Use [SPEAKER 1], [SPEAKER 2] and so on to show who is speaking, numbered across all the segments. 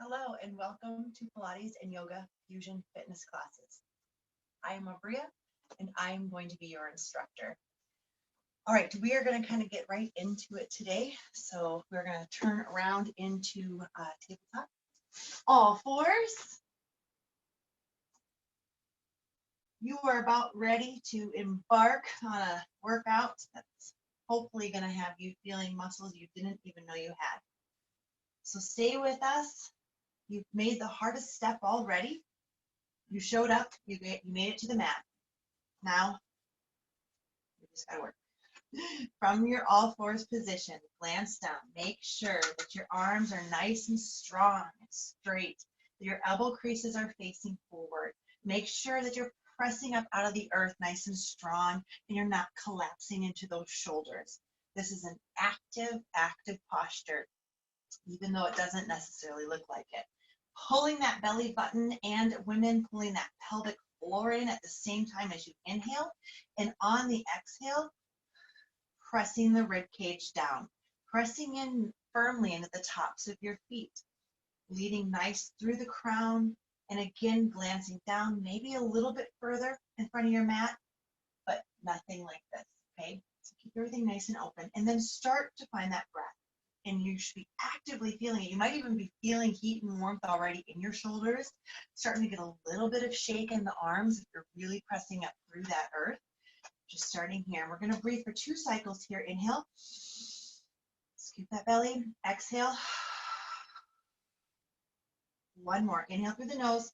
[SPEAKER 1] Hello and welcome to Pilates and Yoga Fusion Fitness classes. I am Awbria and I'm going to be your instructor. All right, we are going to kind of get right into it today. So we're going to turn around into tabletop. All fours. You are about ready to embark on a workout that's hopefully going to have you feeling muscles you didn't even know you had. So stay with us. You've made the hardest step already. You showed up, you made it to the mat. Now, you just gotta work. From your all fours position, glance down. Make sure that your arms are nice and strong and straight. That your elbow creases are facing forward. Make sure that you're pressing up out of the earth nice and strong and you're not collapsing into those shoulders. This is an active posture, even though it doesn't necessarily look like it. Pulling that belly button and women pulling that pelvic floor in at the same time as you inhale, and on the exhale, pressing the rib cage down, pressing in firmly into the tops of your feet, leading nice through the crown, and again glancing down maybe a little bit further in front of your mat, but nothing like this, okay? So keep everything nice and open, and then start to find that breath. And you should be actively feeling it. You might even be feeling heat and warmth already in your shoulders, starting to get a little bit of shake in the arms if you're really pressing up through that earth. Just starting here. We're going to breathe for 2 cycles here. Inhale, scoop that belly. Exhale. One more. Inhale through the nose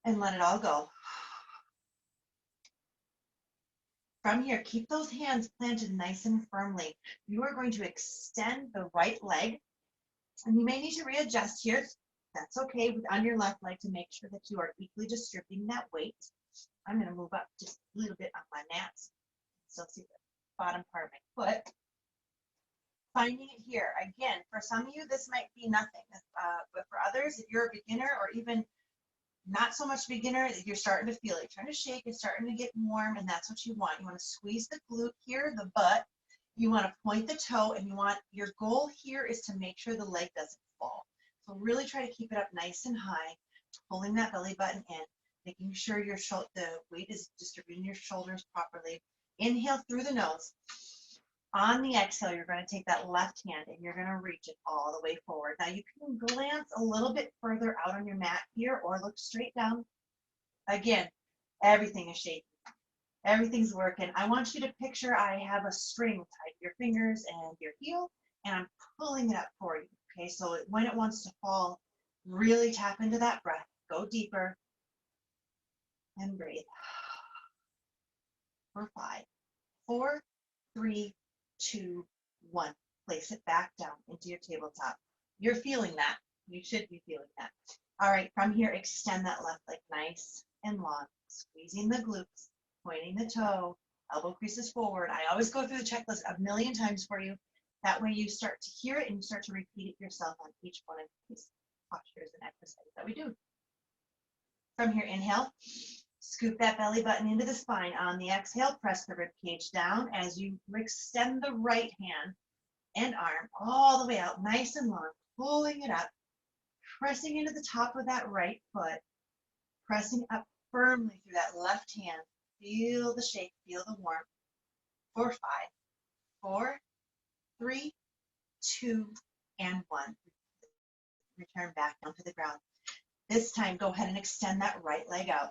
[SPEAKER 1] and let it all go. From here, keep those hands planted nice and firmly. You are going to extend the right leg, and you may need to readjust here. That's okay on your left leg to make sure that you are equally distributing that weight. I'm going to move up just a little bit on my mat. Still see the bottom part of my foot. Finding it here. Again, for some of you, this might be nothing. But for others, if you're a beginner or even not so much beginner, you're starting to feel it. You're trying to shake, it's starting to get warm, and that's what you want. You want to squeeze the glute here, the butt. You want to point the toe, and your goal here is to make sure the leg doesn't fall. So really try to keep it up nice and high, pulling that belly button in, making sure the weight is distributing your shoulders properly. Inhale through the nose. On the exhale, you're going to take that left hand and you're going to reach it all the way forward. Now you can glance a little bit further out on your mat here or look straight down. Again, everything is shaking. Everything's working. I want you to picture I have a string tied to your fingers and your heel, and I'm pulling it up for you. Okay, so when it wants to fall, really tap into that breath. Go deeper and breathe. For 5, 4, 3, 2, 1. Place it back down into your tabletop. You're feeling that. You should be feeling that. All right, from here, extend that left leg nice and long, squeezing the glutes, pointing the toe, elbow creases forward. I always go through the checklist a million times for you. That way you start to hear it and you start to repeat it yourself on each one of these postures and exercises that we do. From here, inhale. Scoop that belly button into the spine. On the exhale, press the rib cage down as you extend the right hand and arm all the way out, nice and long, pulling it up, pressing into the top of that right foot, pressing up firmly through that left hand. Feel the shake, feel the warmth. For 5, 4, 3, 2, and 1. Return back down to the ground. This time, go ahead and extend that right leg out.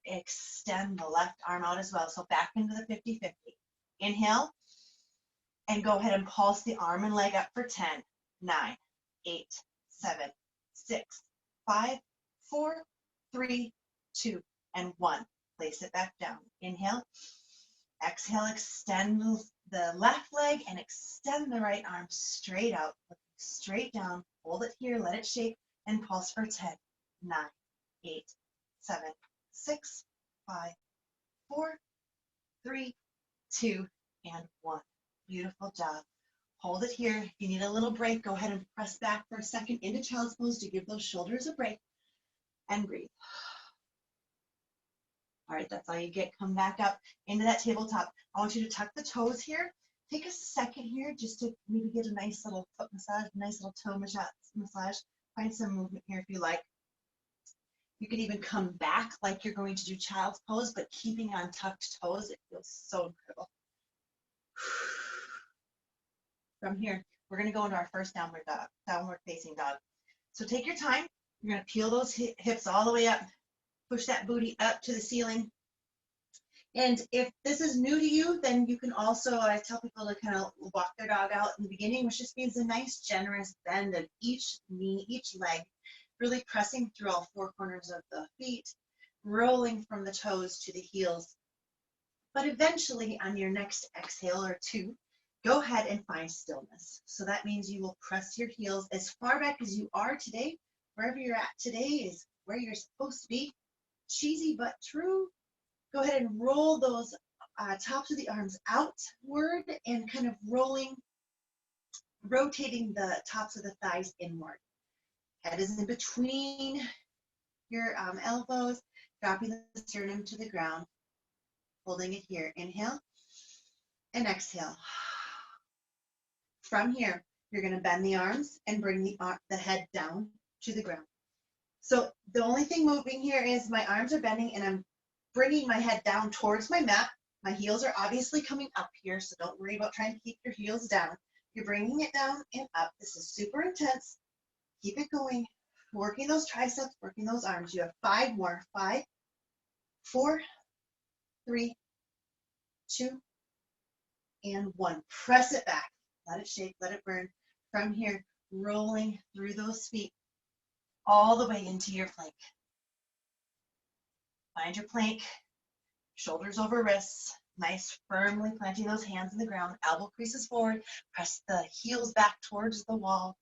[SPEAKER 1] Extend the left arm out as well. So back into the 50-50. Inhale and go ahead and pulse the arm and leg up for 10, 9, 8, 7, 6, 5, 4, 3, 2, and 1. Place it back down. Inhale. Exhale, extend the left leg and extend the right arm straight out. Straight down. Hold it here. Let it shake and pulse for 10, 9, 8, 7, 6, 5, 4, 3, 2, and 1. Beautiful job. Hold it here. If you need a little break, go ahead and press back for a second into child's pose to give those shoulders a break and breathe. All right, that's all you get. Come back up into that tabletop. I want you to tuck the toes here take a second here just to maybe get a nice little foot massage, nice little toe massage. Find some movement here if you like. You can even come back like you're going to do child's pose, but keeping on tucked toes. It feels so incredible. From here, we're going to go into our first downward facing dog. So take your time. You're going to peel those hips all the way up. Push that booty up to the ceiling. And if this is new to you, then you can also, I tell people to kind of walk their dog out in the beginning, which just means a nice generous bend of each knee, each leg, really pressing through all four corners of the feet, rolling from the toes to the heels. But eventually on your next exhale or two, go ahead and find stillness. So that means you will press your heels as far back as you are today. Wherever you're at today is where you're supposed to be. Cheesy but true. Go ahead and roll those tops of the arms outward and kind of rotating the tops of the thighs inward. Head is in between your elbows, dropping the sternum to the ground, holding it here. Inhale and exhale. From here, you're going to bend the arms and bring the head down to the ground. So the only thing moving here is my arms are bending and I'm bringing my head down towards my mat. My heels are obviously coming up here, so don't worry about trying to keep your heels down. You're bringing it down and up. This is super intense. Keep it going. Working those triceps, working those arms. You have 5 more. 5, 4, 3, 2, and 1. Press it back. Let it shake, let it burn. From here, rolling through those feet all the way into your plank. Find your plank, shoulders over wrists, nice firmly planting those hands in the ground, elbow creases forward, press the heels back towards the wall.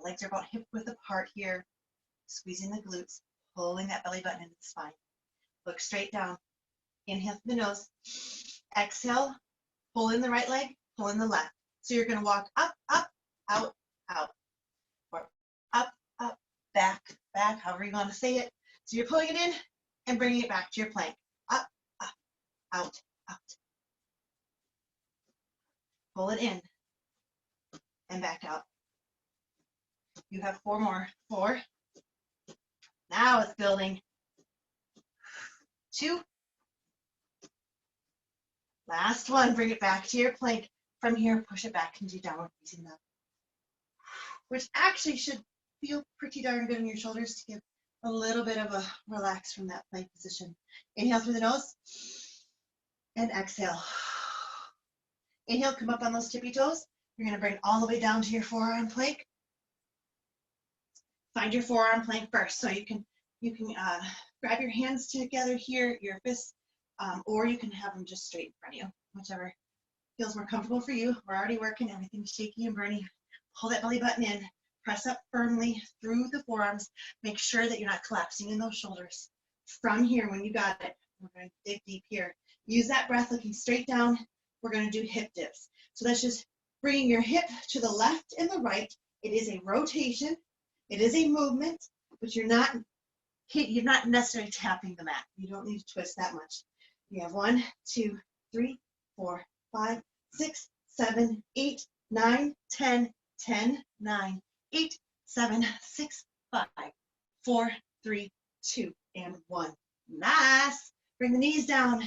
[SPEAKER 1] Legs are about hip width apart here, squeezing the glutes, pulling that belly button into the spine. Look straight down. Inhale through the nose. Exhale, pull in the right leg, pull in the left. So you're going to walk up, up, out, out. Or up, up, back, back, however you want to say it. So you're pulling it in and bringing it back to your plank. Up, up, out, out. Pull it in and back out. You have 4 more. 4. Now it's building. 2. Last one. Bring it back to your plank. From here, push it back into downward facing dog, which actually should feel pretty darn good in your shoulders to give a little bit of a relax from that plank position. Inhale through the nose and exhale. Inhale, come up on those tippy toes. You're going to bring all the way down to your forearm plank. Find your forearm plank first. So you can grab your hands together here, your fists, or you can have them just straight in front of you, whichever feels more comfortable for you. We're already working, everything's shaky and burning. Pull that belly button in, press up firmly through the forearms. Make sure that you're not collapsing in those shoulders. From here, when you got it, we're going to dig deep here. Use that breath looking straight down. We're going to do hip dips. So that's just bringing your hip to the left and the right. It is a rotation. It is a movement, but you're not necessarily tapping the mat. You don't need to twist that much. You have 1, 2, 3, 4, 5, 6, 7, 8, 9, 10, 10, 9, 8, 7, 6, 5, 4, 3, 2, and 1. Nice. Bring the knees down.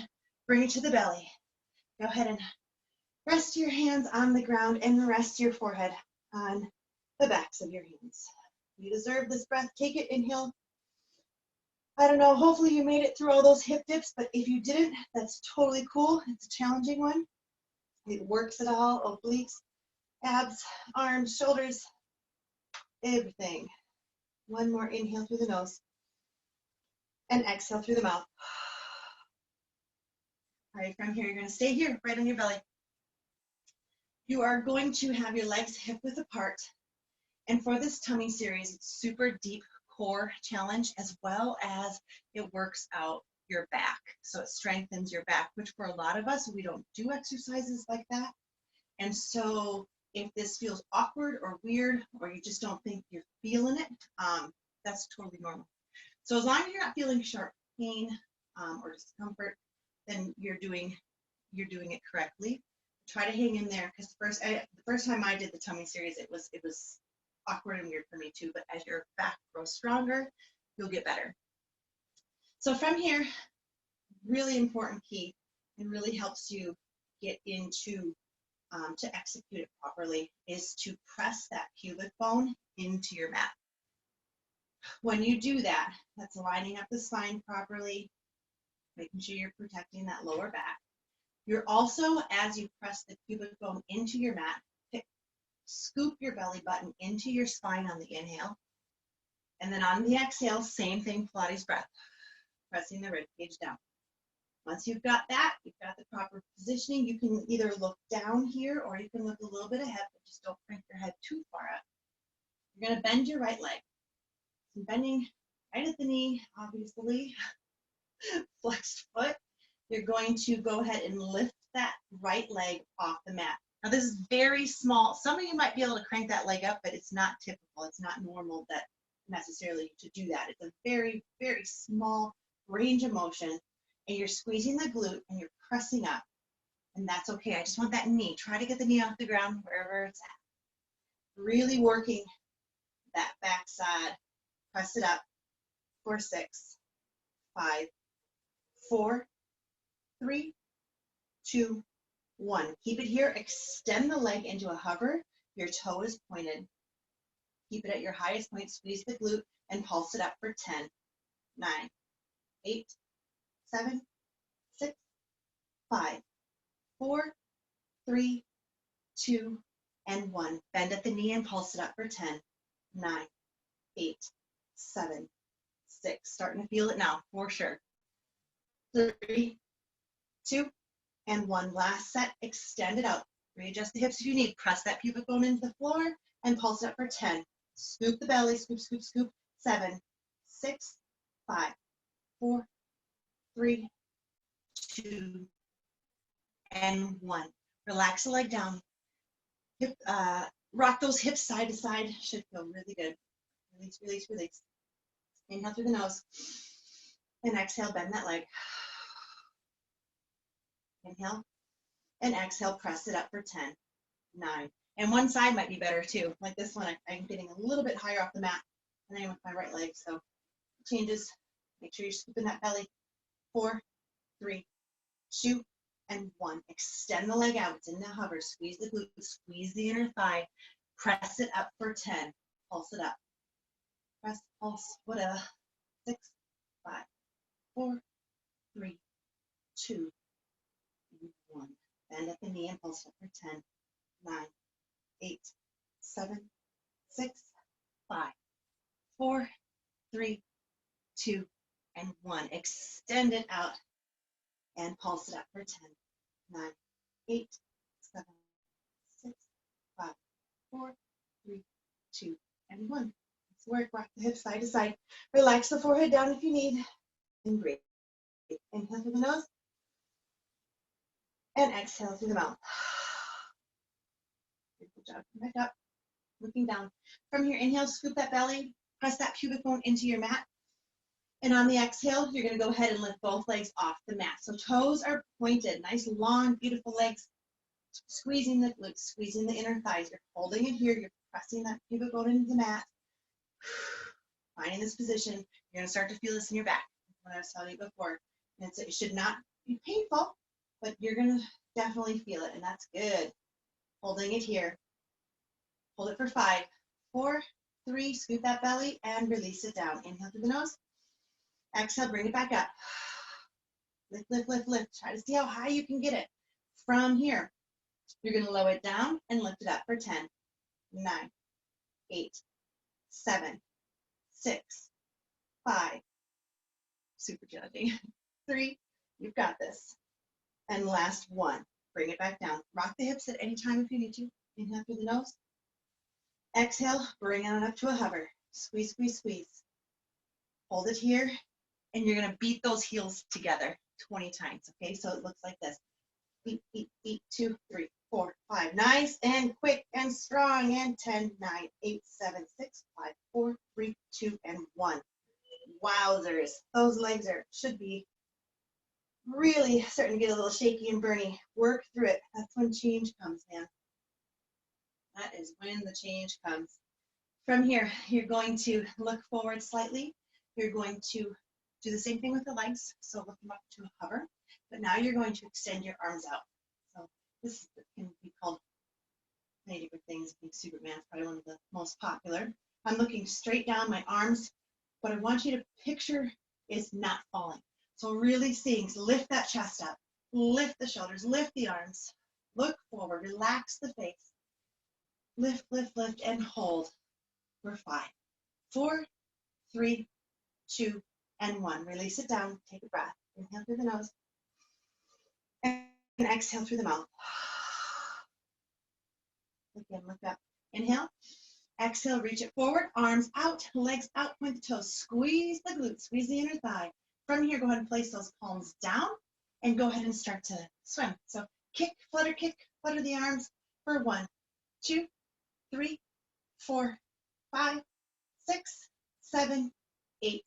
[SPEAKER 1] Bring it to the belly. Go ahead and rest your hands on the ground and rest your forehead on the backs of your hands. You deserve this breath. Take it. Inhale. I don't know. Hopefully you made it through all those hip dips, but if you didn't, that's totally cool. It's a challenging one. It works at all. Obliques, abs, arms, shoulders, everything. 1 more inhale through the nose and exhale through the mouth. All right, from here, you're going to stay here, right on your belly. You are going to have your legs hip width apart. And for this tummy series, it's super deep core challenge, as well as it works out your back. So it strengthens your back, which for a lot of us, we don't do exercises like that. And so if this feels awkward or weird, or you just don't think you're feeling it, that's totally normal. So as long as you're not feeling sharp pain or discomfort, then you're doing it correctly. Try to hang in there, because the first time I did the tummy series, it was awkward and weird for me too. But as your back grows stronger, you'll get better. So from here, really important key, and really helps you get into to execute it properly, is to press that pubic bone into your mat. When you do that, that's lining up the spine properly, making sure you're protecting that lower back. You're also, as you press the pubic bone into your mat, scoop your belly button into your spine on the inhale. And then on the exhale, same thing, Pilates breath, pressing the rib cage down. Once you've got that, you've got the proper positioning, you can either look down here or you can look a little bit ahead, but just don't crank your head too far up. You're going to bend your right leg. So bending right at the knee, obviously, flexed foot. You're going to go ahead and lift that right leg off the mat. Now this is very small. Some of you might be able to crank that leg up, but it's not typical. It's not normal that necessarily to do that. It's a very, very small range of motion, and you're squeezing the glute and you're pressing up, and that's okay. I just want that knee. Try to get the knee off the ground wherever it's at. Really working that backside. Press it up. 4, 6, 5, 4, 3, 2, 1. Keep it here. Extend the leg into a hover. Your toe is pointed. Keep it at your highest point. Squeeze the glute and pulse it up for 10, 9, 8, 7, 6, 5, 4, 3, 2, and 1. Bend at the knee and pulse it up for 10, 9, 8, 7, 6. Starting to feel it now for sure. 3, 2, and 1. Last set. Extend it out. Readjust the hips if you need. Press that pubic bone into the floor and pulse it up for 10. Scoop the belly. Scoop, scoop, scoop. 7, 6, 5, 4, 3, 2, and 1. Relax the leg down. Rock those hips side to side. Should feel really good. Release, release, release. Inhale through the nose. And exhale, bend that leg. Inhale. And exhale, press it up for 10, 9. And one side might be better too. Like this one, I'm getting a little bit higher off the mat than I am with my right leg. So changes. Make sure you're scooping that belly. 4, 3, 2, and 1. Extend the leg out. It's in the hover. Squeeze the glute. Squeeze the inner thigh. Press it up for 10. Pulse it up. Press, pulse, whatever. 6, 5, 4, 3, 2, 1. Bend at the knee and pulse up for 10, 9, 8, 7, 6, 5, 4, 3, 2, and 1. Extend it out and pulse it up for 10, 9, 8, 7, 6, 5, 4, 3, 2, and 1. Let's work. Rock the hips side to side. Relax the forehead down if you need. And breathe. Inhale through the nose. And exhale through the mouth. Good job. Come back up. Looking down. From here, inhale, scoop that belly. Press that pubic bone into your mat. And on the exhale, you're going to go ahead and lift both legs off the mat. So toes are pointed. Nice, long, beautiful legs. Squeezing the glutes, squeezing the inner thighs. You're holding it here. You're pressing that pubic bone into the mat. Finding this position. You're going to start to feel this in your back. What I was telling you before. And it should not be painful, but you're going to definitely feel it, and that's good. Holding it here. Hold it for 5, 4, 3, scoop that belly, and release it down. Inhale through the nose. Exhale, bring it back up. Lift, lift, lift, lift. Try to see how high you can get it. From here, you're going to lower it down and lift it up for 10, 9, 8, 7, 6, 5, super judgy, 3, you've got this. And last 1, bring it back down. Rock the hips at any time if you need to. Inhale through the nose. Exhale, bring it up to a hover. Squeeze, squeeze, squeeze. Hold it here, and you're going to beat those heels together 20 times, okay? So it looks like this. Beat, beat, beat, 2, 3, 4, 5. Nice and quick and strong. And 10, 9, 8, 7, 6, 5, 4, 3, 2, and 1. Wowzers. Those legs should be really starting to get a little shaky and burny, work through it. That's when change comes, man. That is when the change comes. From here, you're going to look forward slightly. You're going to do the same thing with the legs, so lift them up to a hover. But now you're going to extend your arms out. So this can be called many different things. I think Superman is probably one of the most popular. I'm looking straight down my arms. What I want you to picture is not falling. So really seeing, so lift that chest up, lift the shoulders, lift the arms, look forward, relax the face. Lift, lift, lift, and hold. We're 5, 4, 3, 2, and 1. Release it down. Take a breath. Inhale through the nose. And exhale through the mouth. Again, look up. Inhale. Exhale, reach it forward. Arms out, legs out, point the toes. Squeeze the glutes, squeeze the inner thigh. From here, go ahead and place those palms down and go ahead and start to swim. So kick, flutter the arms for 1, 2, 3, 4, 5, 6, 7, 8,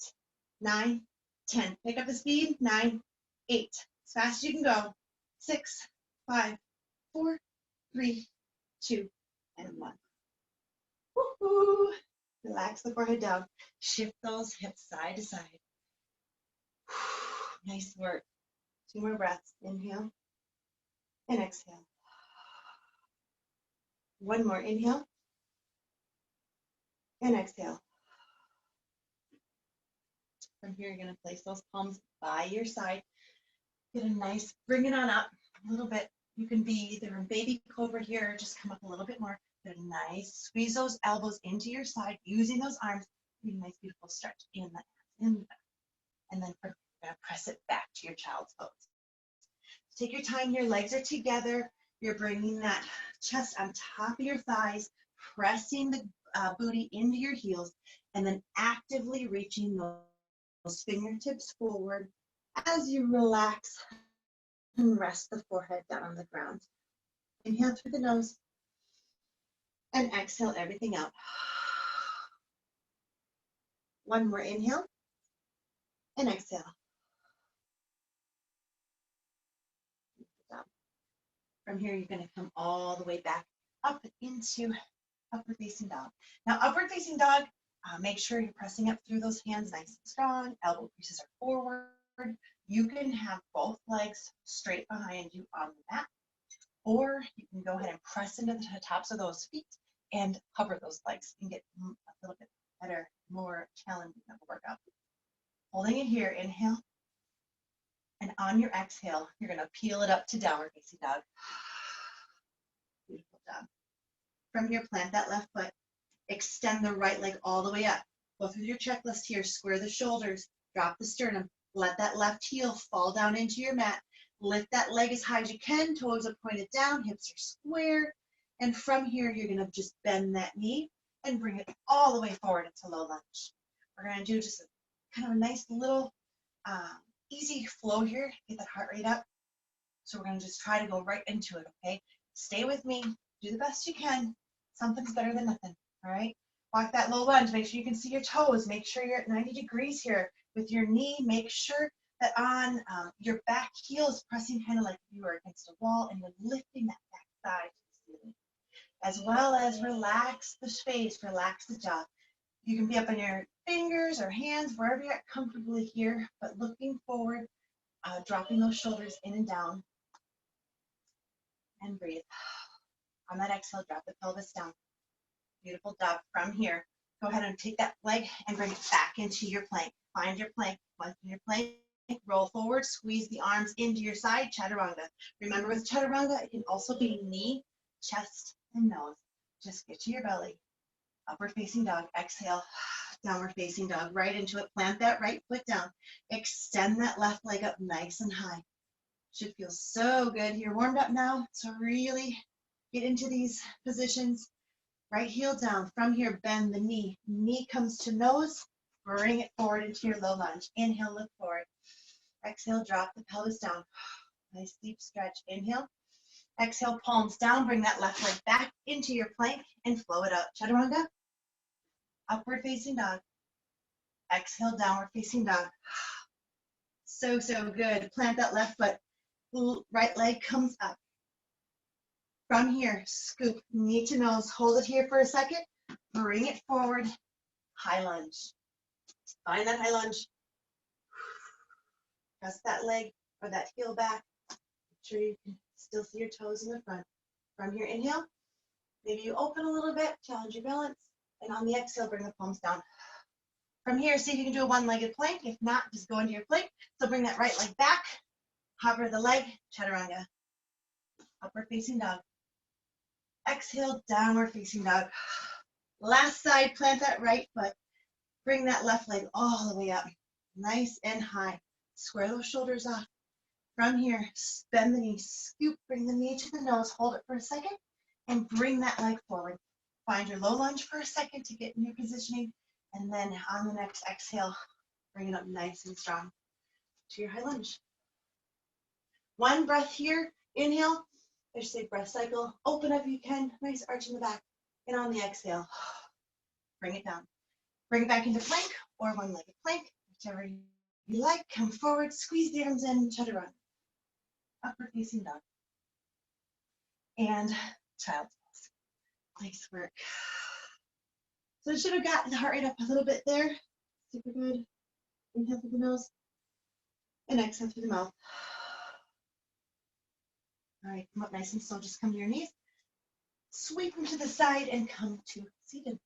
[SPEAKER 1] 9, 10. Pick up the speed. 9, 8. As fast as you can go. 6, 5, 4, 3, 2, and 1. Woo-hoo. Relax the forehead down. Shift those hips side to side. Nice work. 2 more breaths. Inhale and exhale. 1 more. Inhale and exhale. From here, you're going to place those palms by your side. Get a nice, bring it on up a little bit. You can be either in baby cobra here or just come up a little bit more. Get a nice, squeeze those elbows into your side, using those arms. Get a nice, beautiful stretch in the back. And then you're going to press it back to your child's pose. Take your time. Your legs are together. You're bringing that chest on top of your thighs, pressing the booty into your heels, and then actively reaching those fingertips forward as you relax and rest the forehead down on the ground. Inhale through the nose and exhale everything out. 1 more. Inhale and exhale. From here, you're going to come all the way back up into upward facing dog. Now, upward facing dog, make sure you're pressing up through those hands nice and strong. Elbow creases are forward. You can have both legs straight behind you on the mat, or you can go ahead and press into the tops of those feet and hover those legs and get a little bit better, more challenging of a workout. Holding it here, inhale. And on your exhale, you're going to peel it up to downward facing dog. Beautiful job. From here, plant that left foot. Extend the right leg all the way up. Go through your checklist here. Square the shoulders. Drop the sternum. Let that left heel fall down into your mat. Lift that leg as high as you can. Toes are pointed down. Hips are square. And from here, you're going to just bend that knee and bring it all the way forward into low lunge. We're going to do just kind of a nice little easy flow here. Get that heart rate up. So we're going to just try to go right into it, okay? Stay with me. Do the best you can. Something's better than nothing, all right? Walk that low lunge. Make sure you can see your toes. Make sure you're at 90 degrees here with your knee. Make sure that on your back heel is pressing kind of like you are against a wall, and you're lifting that back thigh to the ceiling. As well as relax the face, relax the jaw. You can be up on your fingers or hands, wherever you're at comfortably here, but looking forward, dropping those shoulders in and down. And breathe. On that exhale, drop the pelvis down. Beautiful job. From here, go ahead and take that leg and bring it back into your plank. Find your plank. Once in your plank, roll forward, squeeze the arms into your side, chaturanga. Remember, with chaturanga, it can also be knee, chest, and nose. Just get to your belly. Upward facing dog. Exhale. Downward facing dog. Right into it. Plant that right foot down. Extend that left leg up nice and high. Should feel so good. You're warmed up now, so really get into these positions. Right heel down. From here, bend the knee. Knee comes to nose. Bring it forward into your low lunge. Inhale, look forward. Exhale, drop the pelvis down. Nice deep stretch. Inhale. Exhale, palms down. Bring that left leg back into your plank and flow it up. Chaturanga. Upward facing dog. Exhale, downward facing dog. So, so good. Plant that left foot. Right leg comes up. From here, scoop, knee to nose. Hold it here for a second. Bring it forward. High lunge. Find that high lunge. Press that leg or that heel back. Make sure you can still see your toes in the front. From here, inhale. Maybe you open a little bit, challenge your balance. And on the exhale, bring the palms down. From here, see if you can do a one-legged plank. If not, just go into your plank. So bring that right leg back. Hover the leg, chaturanga. Upward facing dog. Exhale, downward facing dog. Last side, plant that right foot. Bring that left leg all the way up. Nice and high. Square those shoulders off. From here, bend the knee, scoop, bring the knee to the nose, hold it for a second, and bring that leg forward. Find your low lunge for a second to get in your positioning, and then on the next exhale, bring it up nice and strong to your high lunge. One breath here, inhale. I should say breath cycle. Open up if you can, nice arch in the back. And on the exhale, bring it down. Bring it back into plank or one-legged plank, whichever you like. Come forward, squeeze the arms in, chaturanga. Upward facing dog. And child's pose. Nice work. So I should have gotten the heart rate up a little bit there. Super good. Inhale through the nose and exhale through the mouth. All right, come up nice and slow. Just come to your knees. Sweep them to the side and come to seated.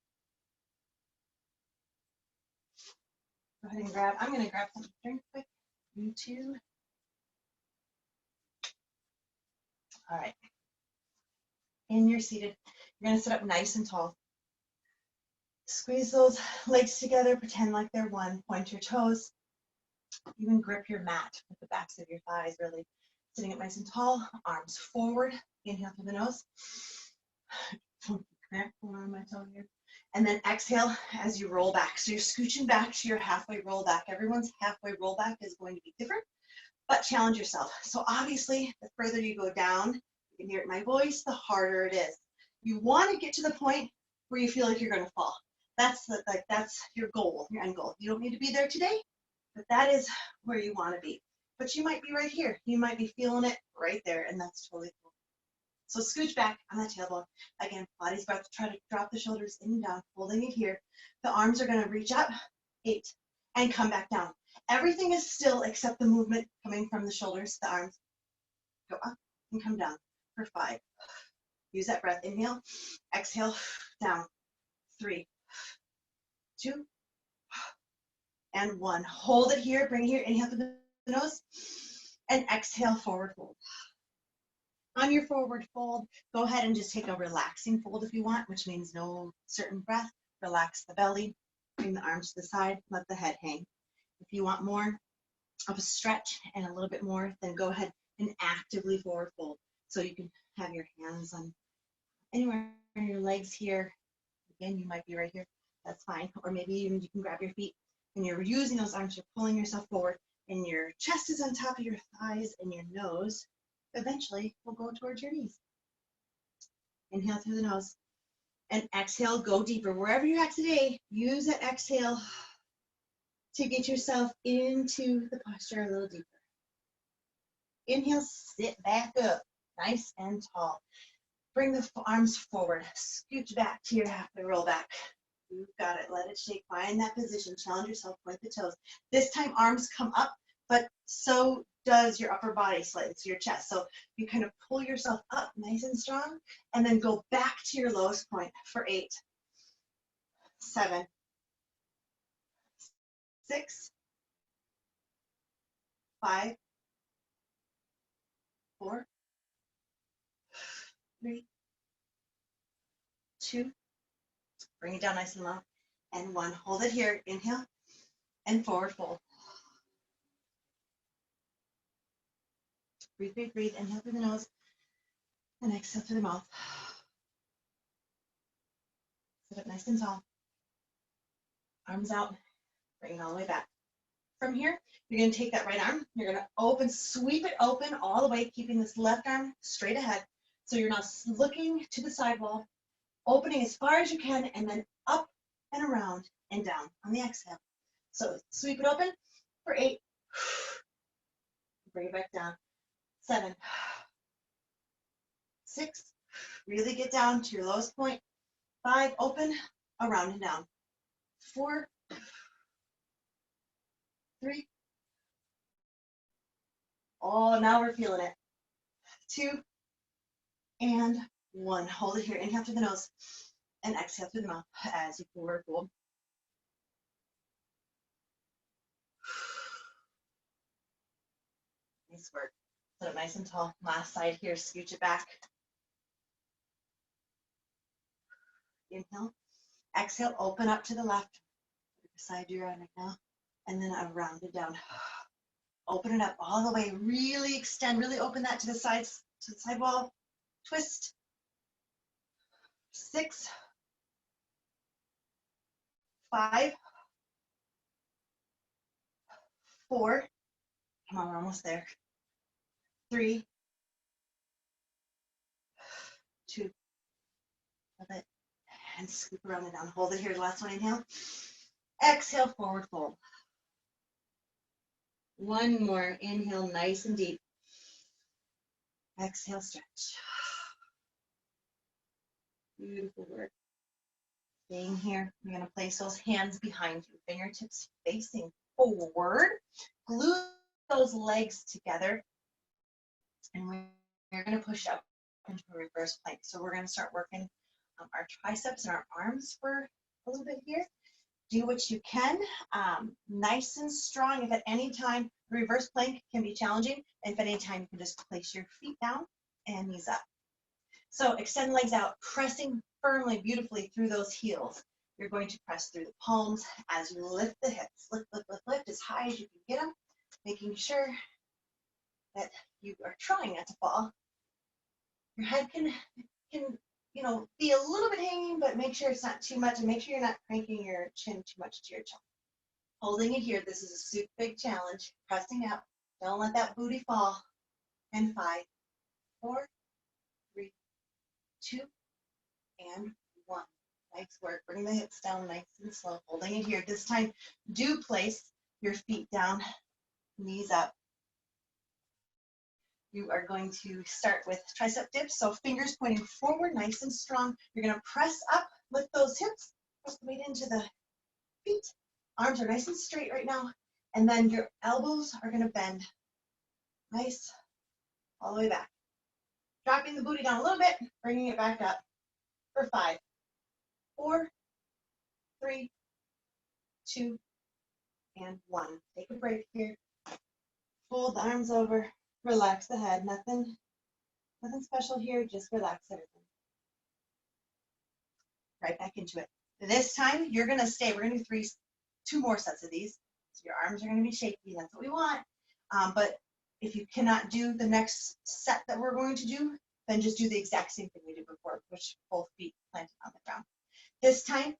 [SPEAKER 1] Go ahead and grab, I'm going to grab something to drink quick. You too. All right. And you're seated. You're going to sit up nice and tall. Squeeze those legs together. Pretend like they're one. Point your toes. Even grip your mat with the backs of your thighs, really. Sitting up nice and tall. Arms forward. Inhale through the nose. Cramp on my toe here. And then exhale as you roll back. So you're scooching back to your halfway roll back. Everyone's halfway roll back is going to be different, but challenge yourself. So obviously, the further you go down, you can hear it in my voice, the harder it is. You want to get to the point where you feel like you're going to fall. That's your goal, your end goal. You don't need to be there today, but that is where you want to be. But you might be right here. You might be feeling it right there, and that's totally cool. So scooch back on that tailbone. Again, body's about to try to drop the shoulders in and down, holding it here. The arms are going to reach up, 8, and come back down. Everything is still except the movement coming from the shoulders, the arms. Go up and come down for 5. Use that breath. Inhale, exhale, down. 3, 2, and 1. Hold it here. Bring it here. Inhale through the nose, and exhale, forward fold. On your forward fold, go ahead and just take a relaxing fold if you want, which means no certain breath. Relax the belly, bring the arms to the side, let the head hang. If you want more of a stretch and a little bit more, then go ahead and actively forward fold. So you can have your hands on anywhere on your legs here. Again, you might be right here. That's fine. Or maybe even you can grab your feet and you're using those arms, you're pulling yourself forward and your chest is on top of your thighs and your nose eventually will go towards your knees. Inhale through the nose and exhale, go deeper. Wherever you're at today, use that exhale to get yourself into the posture a little deeper. Inhale, sit back up, nice and tall. Bring the arms forward, scooch back to your halfway roll back. You've got it, let it shake, find that position, challenge yourself, point the toes. This time arms come up, but so does your upper body slightly, so your chest. So you kind of pull yourself up nice and strong, and then go back to your lowest point for 8, 7, 6, 5, 4, 3, 2, bring it down nice and low, and 1. Hold it here, inhale, and forward fold. Breathe, breathe, breathe. Inhale through the nose and exhale through the mouth. Sit up nice and tall. Arms out. Bring it all the way back. From here, you're going to take that right arm. You're going to open, sweep it open all the way, keeping this left arm straight ahead. So you're not looking to the sidewall, opening as far as you can, and then up and around and down on the exhale. So sweep it open for 8, Bring it back down. 7, 6, really get down to your lowest point. 5, open, around and down. 4, 3. Oh, now we're feeling it. 2, and 1. Hold it here. Inhale through the nose and exhale through the mouth as you forward fold. Nice work. Sit up nice and tall. Last side here. Scooch it back. Inhale. Exhale. Open up to the left. The side you're on right now. And then around and down. Open it up all the way. Really extend. Really open that to the sides, to the side wall. Twist. 6, 5, 4. Come on, we're almost there. 3, 2. Love it. And scoop around and down. Hold it here. Last one. Inhale. Exhale. Forward fold. One more. Inhale, nice and deep. Exhale, stretch. Beautiful work. Staying here. You're going to place those hands behind you. Fingertips facing forward. Glue those legs together. And we're going to push up into a reverse plank. So we're going to start working our triceps and our arms for a little bit here. Do what you can, nice and strong. If at any time reverse plank can be challenging, if at any time you can just place your feet down and knees up. So extend legs out, pressing firmly, beautifully through those heels. You're going to press through the palms as you lift the hips. Lift, lift, lift, lift as high as you can get them, making sure that you are trying not to fall. Your head can be a little bit hanging, but make sure it's not too much, and make sure you're not cranking your chin too much to your chin. Holding it here. This is a super big challenge. Pressing up. Don't let that booty fall. And 5, 4, 3, 2, and 1. Nice work. Bring the hips down nice and slow. Holding it here. This time, do place your feet down, knees up. You are going to start with tricep dips. So fingers pointing forward, nice and strong. You're going to press up, lift those hips, press the weight into the feet. Arms are nice and straight right now. And then your elbows are going to bend. Nice. All the way back. Dropping the booty down a little bit, bringing it back up for 5, 4, 3, 2, and 1. Take a break here. Fold the arms over. Relax the head. Nothing special here. Just relax everything. Right back into it. This time you're going to stay. We're going to do 2 more sets of these. So your arms are going to be shaky. That's what we want. But if you cannot do the next set that we're going to do, then just do the exact same thing we did before. Push both feet planted on the ground. This time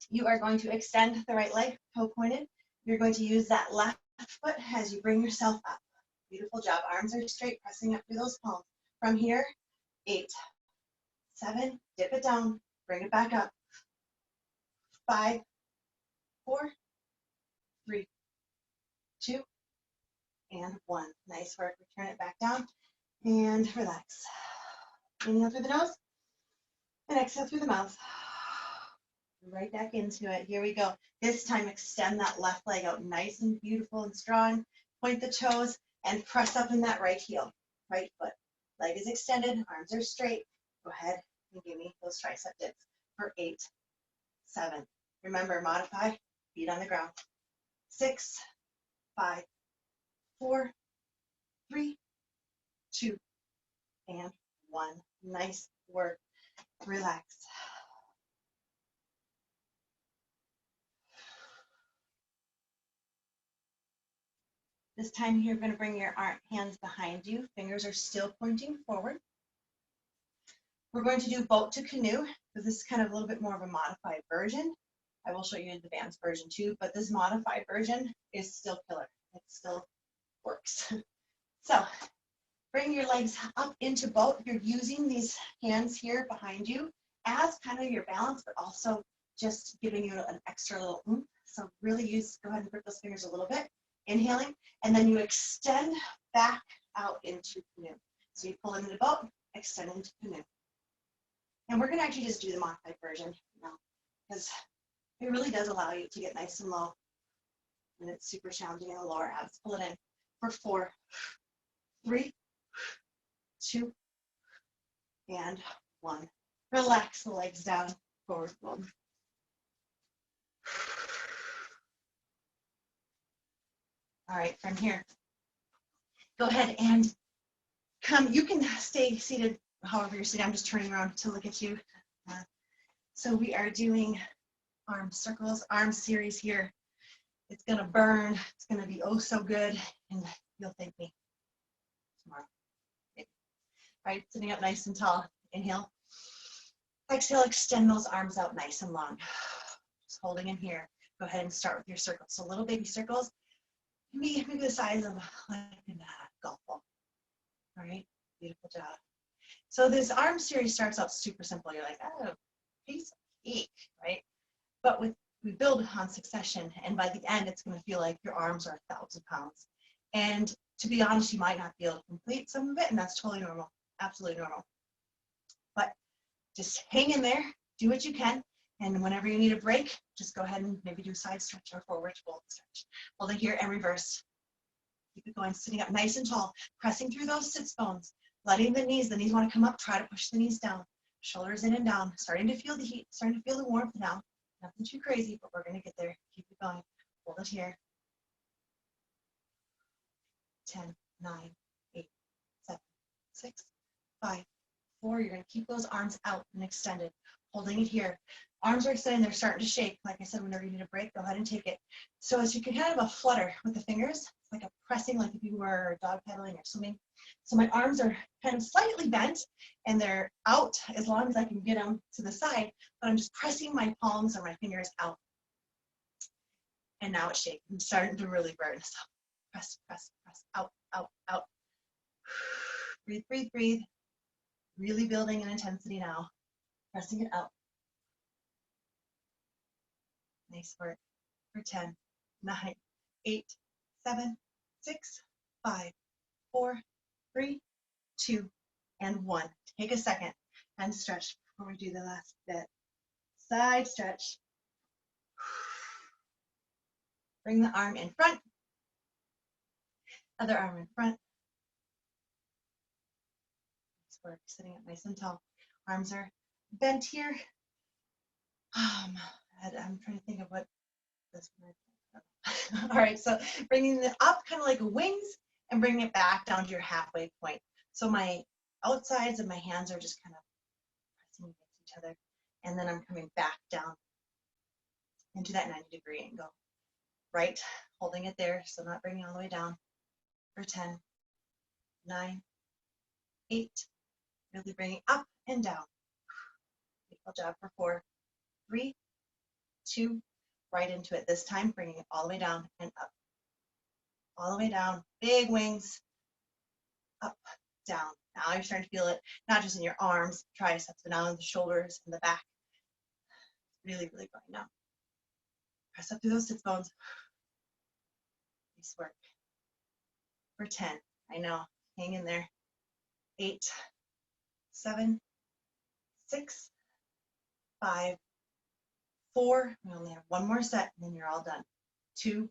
[SPEAKER 1] you are going to extend the right leg, toe pointed. You're going to use that left foot as you bring yourself up. Beautiful job. Arms are straight, pressing up through those palms. From here, 8, 7, dip it down, bring it back up. 5, 4, 3, 2, and 1. Nice work. Return it back down and relax. Inhale through the nose and exhale through the mouth. Right back into it. Here we go. This time, extend that left leg out nice and beautiful and strong. Point the toes and press up in that right heel, right foot. Leg is extended, arms are straight. Go ahead and give me those tricep dips for 8, 7. Remember, modify, feet on the ground. 6, 5, 4, 3, 2, and 1. Nice work. Relax. This time you're going to bring your hands behind you. Fingers are still pointing forward. We're going to do boat to canoe, because this is kind of a little bit more of a modified version. I will show you the advanced version too, but this modified version is still killer. It still works. So bring your legs up into boat. You're using these hands here behind you as kind of your balance, but also just giving you an extra little oomph. So really go ahead and grip those fingers a little bit. Inhaling, and then you extend back out into canoe. So you pull into the boat, extend into canoe. And we're going to actually just do the modified version now, because it really does allow you to get nice and low when it's super challenging in the lower abs. Pull it in for 4, 3, 2, and 1. Relax the legs down, forward fold. All right, from here, go ahead and come. You can stay seated however you're sitting. I'm just turning around to look at you. So we are doing arm circles, arm series here. It's going to burn. It's going to be oh so good, and you'll thank me tomorrow. Okay. All right, sitting up nice and tall. Inhale. Exhale, extend those arms out nice and long. Just holding in here. Go ahead and start with your circles. So little baby circles, maybe the size of like a golf ball. All right, beautiful job. So this arm series starts out super simple. You're like, oh, piece of cake, right? But we build on succession, and by the end, it's going to feel like your arms are 1,000 pounds. And to be honest, you might not be able to complete some of it, and that's totally normal, absolutely normal. But just hang in there, do what you can, and whenever you need a break, just go ahead and maybe do a side stretch or forward fold stretch. Hold it here and reverse. Keep it going, sitting up nice and tall, pressing through those sits bones, letting the knees want to come up, try to push the knees down, shoulders in and down, starting to feel the heat, starting to feel the warmth now. Nothing too crazy, but we're going to get there. Keep it going. Hold it here. 10, 9, 8, 7, 6, 5, 4. You're going to keep those arms out and extended. Holding it here. Arms are extended. They're starting to shake. Like I said, whenever you need a break, go ahead and take it. So as you can kind of a flutter with the fingers, it's like a pressing, like if you were dog paddling or swimming. So my arms are kind of slightly bent, and they're out as long as I can get them to the side, but I'm just pressing my palms or my fingers out. And now it's shaking. I'm starting to really burn. So press, press, press, out, out, out. Breathe, breathe, breathe. Really building in intensity now. Pressing it out. Nice work. For 10, 9, 8, 7, 6, 5, 4, 3, 2, and 1. Take a second and stretch before we do the last bit. Side stretch. Bring the arm in front. Other arm in front. Nice work. Sitting up nice and tall. Arms are bent here. I'm trying to think of what this word is. All right, so bringing it up kind of like wings and bringing it back down to your halfway point. So my outsides of my hands are just kind of pressing against each other. And then I'm coming back down into that 90-degree angle. Right, holding it there, so not bringing all the way down. For 10, 9, 8, really bringing up and down. Beautiful job for 4, 3, 2, right into it. This time, bringing it all the way down and up. All the way down, big wings, up, down. Now you're starting to feel it, not just in your arms, triceps, but now in the shoulders and the back. Really, really going now. Press up through those sits bones. Nice work. For 10, I know, hang in there. 8, 7, 6, 5, 4. We only have one more set, and then you're all done. 2,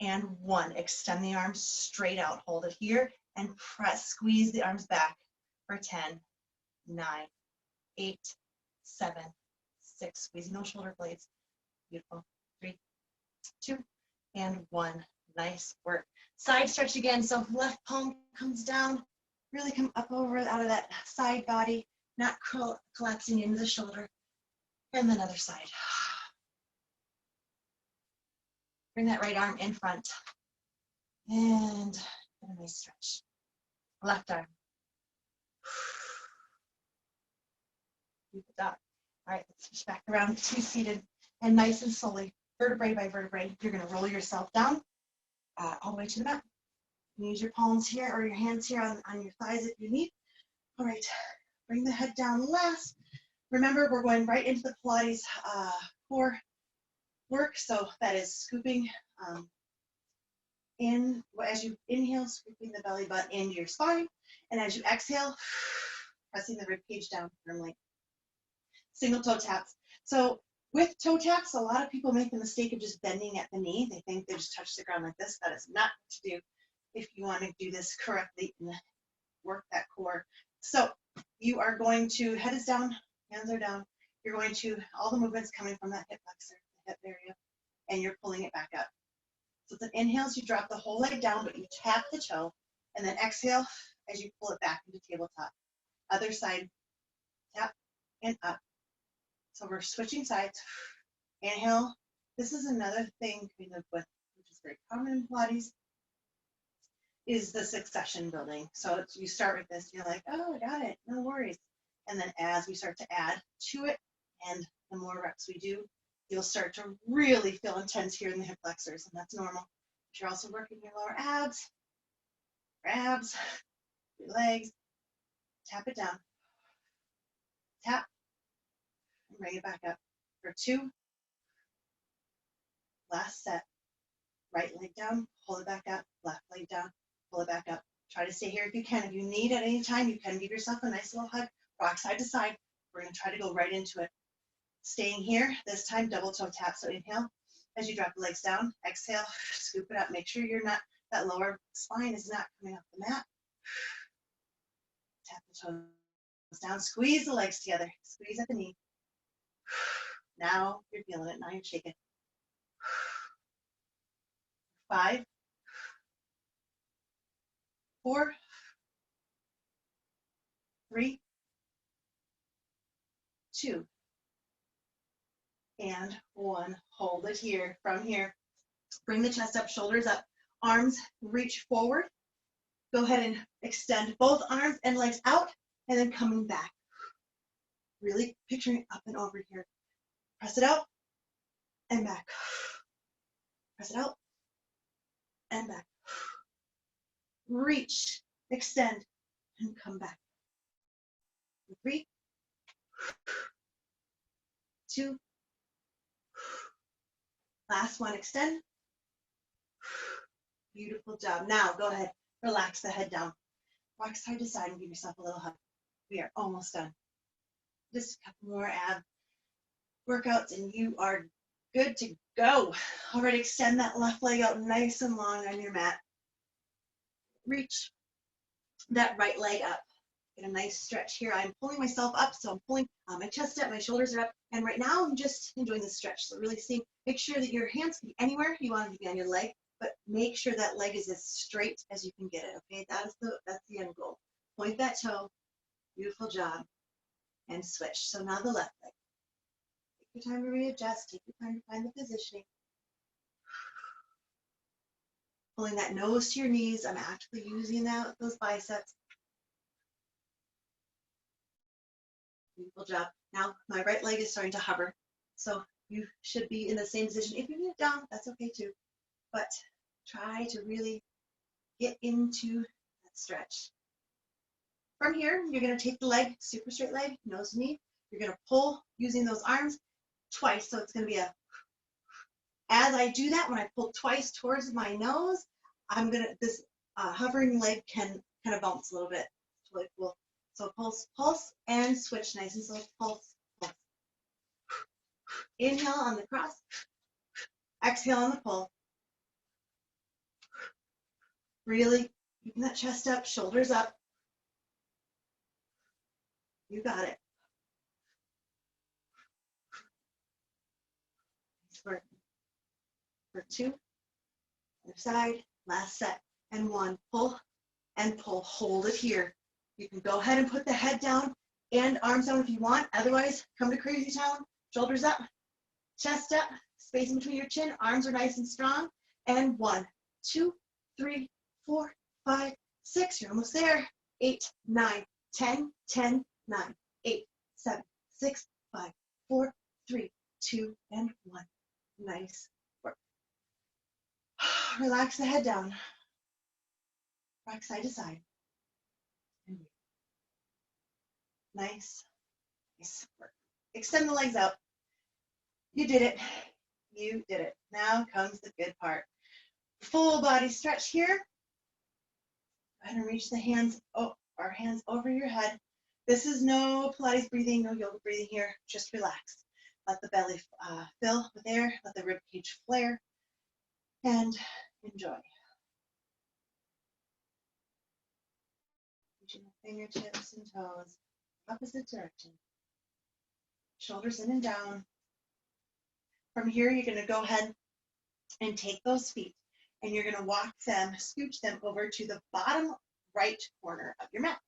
[SPEAKER 1] and 1. Extend the arms straight out. Hold it here and press. Squeeze the arms back for 10, 9, 8, 7, 6. Squeezing those shoulder blades. Beautiful. 3, 2, and 1. Nice work. Side stretch again. So left palm comes down. Really come up over out of that side body, not collapsing into the shoulder. And then other side. Bring that right arm in front. And get a nice stretch. Left arm. All right, let's switch back around to seated and nice and slowly, vertebrae by vertebrae, you're going to roll yourself down all the way to the mat. You can use your palms here or your hands here on your thighs if you need. All right, bring the head down last. Remember, we're going right into the Pilates core work, so that is scooping as you inhale, scooping the belly button into your spine, and as you exhale, pressing the rib cage down firmly. Single toe taps. So with toe taps, a lot of people make the mistake of just bending at the knee. They think they just touch the ground like this. That is not what to do if you want to do this correctly and work that core. So you are going to, head is down, hands are down. You're going to, all the movements coming from that hip flexor, the hip area, and you're pulling it back up. So it's an inhale as you drop the whole leg down, but you tap the toe, and then exhale as you pull it back into tabletop. Other side, tap and up. So we're switching sides. Inhale. This is another thing kind of with, which is very common in Pilates, is the succession building. So you start with this, you're like, oh, I got it, no worries. And then as we start to add to it, and the more reps we do, you'll start to really feel intense here in the hip flexors, and that's normal. But you're also working your lower abs, your legs. Tap it down. Tap, and bring it back up. For 2, last set. Right leg down, pull it back up. Left leg down, pull it back up. Try to stay here if you can. If you need at any time, you can give yourself a nice little hug. Rock side to side. We're going to try to go right into it. Staying here, this time double toe tap. So inhale, as you drop the legs down, exhale, scoop it up. Make sure you're not, that lower spine is not coming off the mat. Tap the toes down, squeeze the legs together, squeeze at the knee. Now you're feeling it, now you're shaking. 5, 4, 3, 2, and 1. Hold it here. From here, bring the chest up, shoulders up, arms reach forward. Go ahead and extend both arms and legs out, and then coming back. Really picturing up and over here. Press it out and back. Press it out and back. Reach, extend, and come back. 3, 2, last one, extend. Beautiful job. Now go ahead, relax the head down. Rock side to side and give yourself a little hug. We are almost done. Just a couple more ab workouts and you are good to go. All right, extend that left leg out nice and long on your mat. Reach that right leg up. Get a nice stretch here. I'm pulling myself up, so I'm pulling my chest up, my shoulders are up, and right now I'm just enjoying the stretch. So really make sure that your hands can be anywhere you want them to be on your leg, but make sure that leg is as straight as you can get it, okay? That's the end goal. Point that toe, beautiful job, and switch. So now the left leg. Take your time to readjust, take your time to find the positioning. Pulling that nose to your knees, I'm actually using those biceps. Beautiful job. Now my right leg is starting to hover, so you should be in the same position. If you need it down, that's okay too, but try to really get into that stretch. From here, you're going to take the leg, super straight leg, nose to knee. You're going to pull using those arms twice, so it's going to be as I do that, when I pull twice towards my nose, this hovering leg can kind of bounce a little bit. It's really cool. So pulse, pulse, and switch nice and slow. Pulse, pulse. Inhale on the cross. Exhale on the pull. Really keeping that chest up, shoulders up. You got it. For 2. Other side. Last set. And 1. Pull and pull. Hold it here. You can go ahead and put the head down and arms down if you want. Otherwise, come to crazy town. Shoulders up, chest up, space in between your chin. Arms are nice and strong. And 1, 2, 3, 4, 5, 6. You're almost there. 8, 9, 10, 10, 9, 8, 7, 6, 5, 4, 3, 2, and 1. Nice work. Relax the head down. Rock side to side. Nice. Nice work. Extend the legs out. You did it. You did it. Now comes the good part. Full body stretch here. Go ahead and reach the hands, our hands over your head. This is no Pilates breathing, no yoga breathing here. Just relax. Let the belly fill with air. Let the rib cage flare. And enjoy. Reaching the fingertips and toes, opposite direction. Shoulders in and down. From here, you're going to go ahead and take those feet, and you're going to walk them, scooch them over to the bottom right corner of your mat.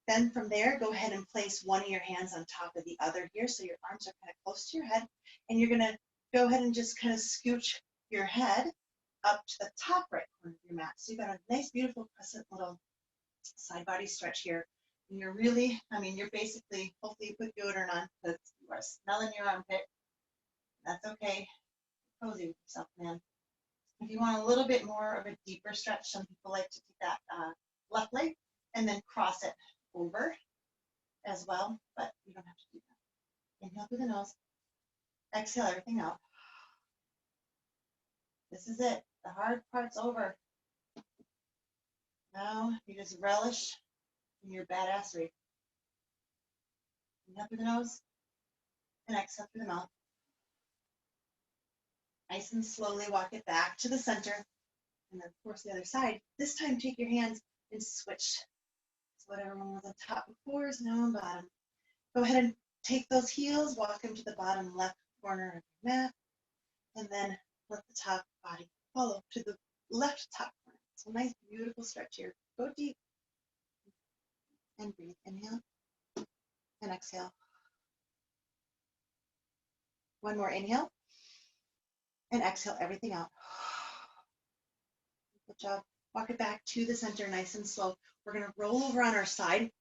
[SPEAKER 1] Then from there, go ahead and place one of your hands on top of the other here, so your arms are kind of close to your head, and you're going to go ahead and just kind of scooch your head up to the top right corner of your mat. So you've got a nice, beautiful crescent little side body stretch here. And you're really, you're basically, hopefully you put deodorant on because you are smelling your armpit. That's okay. Cozy with yourself, man. If you want a little bit more of a deeper stretch, some people like to take that left leg and then cross it over as well, but you don't have to do that. Inhale through the nose. Exhale everything out. This is it. The hard part's over. Now you just relish in your badassery. Inhale through the nose and exhale through the mouth. Nice and slowly walk it back to the center, and then of course the other side. This time take your hands and switch. So whatever one was on top before is now on bottom. Go ahead and take those heels, walk them to the bottom left corner of your mat, and then let the top body follow to the left top corner. So nice, beautiful stretch here. Go deep and breathe. Inhale and exhale. One more inhale and exhale everything out. Good job. Walk it back to the center nice and slow. We're going to roll over on our side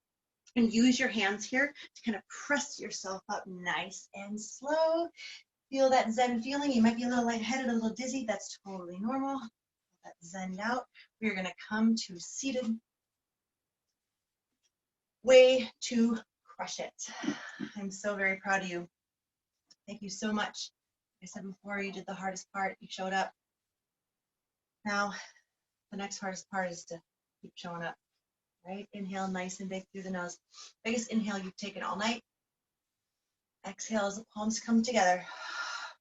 [SPEAKER 1] and use your hands here to kind of press yourself up nice and slow. Feel that Zen feeling. You might be a little lightheaded, a little dizzy. That's totally normal. That Zened out. We're going to come to seated. Way to crush it. I'm so very proud of you. Thank you so much. Like I said before, you did the hardest part. You showed up. Now, the next hardest part is to keep showing up, right? Inhale nice and big through the nose. Biggest inhale you've taken all night. Exhale as the palms come together.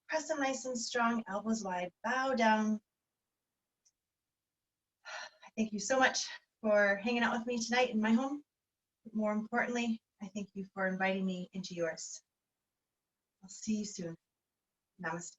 [SPEAKER 1] Press them nice and strong, elbows wide, bow down. I thank you so much for hanging out with me tonight in my home. But more importantly, I thank you for inviting me into yours. I'll see you soon. Namaste.